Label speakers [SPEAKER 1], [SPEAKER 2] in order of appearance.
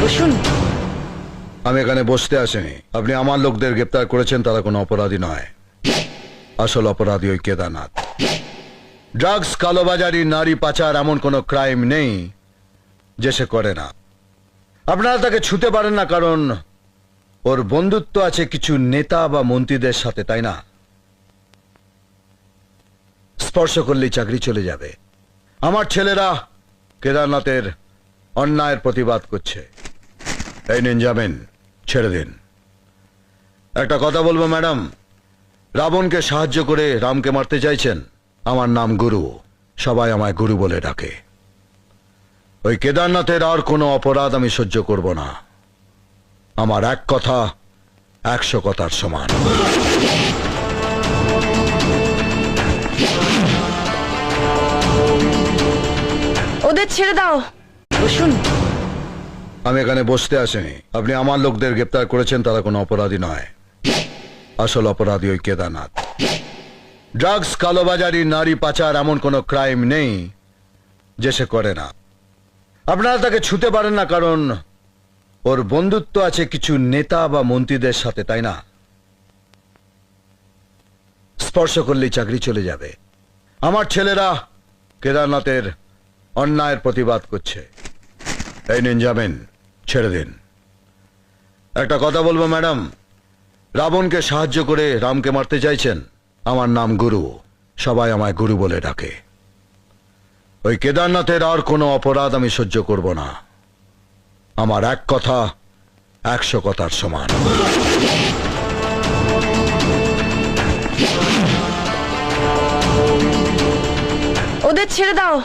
[SPEAKER 1] বসুন।
[SPEAKER 2] আমি এখানে বসতে আসিনি। আপনি আমার লোকদের গ্রেপ্তার করেছেন, তারা কোনো অপরাধী নয়। আসল অপরাধী ওই কেদারনাথ। ড্রাগস, কালোবাজারি, নারী পাচার এমন কোনো ক্রাইম নেই যে সে করে না। আপনারা তাকে ছুতে পারেন না কারণ ওর বন্ধুত্ব আছে কিছু নেতা বা মন্ত্রীদের সাথে, তাই না? স্পর্শ করলেই চাকরি চলে যাবে। আমার ছেলেরা কেদারনাথের অন্যায়ের প্রতিবাদ করছে। এই নিন যাবেন, ছেড়ে দিন। একটা কথা বলবো ম্যাডাম, রাবণকে সাহায্য করে রামকে মারতে চাইছেন। আমার নাম গুরু, সবাই আমায় গুরু বলে ডাকে। ওই কেদারনাথের আর কোনো অপরাধ আমি সহ্য করব না। আমার এক কথা 100 কথার সমান।
[SPEAKER 1] ওদের ছেড়ে দাও। বসুন।
[SPEAKER 2] আমি এখানে বসতে আসিনি। আপনি আমার লোকদের গ্রেপ্তার করেছেন, তারা কোনো অপরাধী নয়। আসল অপরাধী ওই কেদারনাথ। ড্রাগস, কালোবাজারি, নারী পাচার এমন কোনো ক্রাইম নেই যে সে করে না। আপনারা তাকে ছুতে পারেন না কারণ ওর বন্ধুত্ব আছে কিছু নেতা বা মন্ত্রীদের সাথে, তাই না? স্পর্শ করলেই চাকরি চলে যাবে। আমার ছেলেরা কেদারনাথের অন্যায়ের প্রতিবাদ করছে। এই নিন যাবেন, ছেড়ে দিন। একটা কথা বলবো ম্যাডাম, রাবণকে সাহায্য করে রামকে মারতে চাইছেন। আমার নাম গুরু, সবাই আমায় গুরু বলে ডাকে। ওই কেদারনাথের আর কোনো অপরাধ আমি সহ্য করব না। আমার এক কথা 100 কথার সমান।
[SPEAKER 1] ওদের ছেড়ে দাও।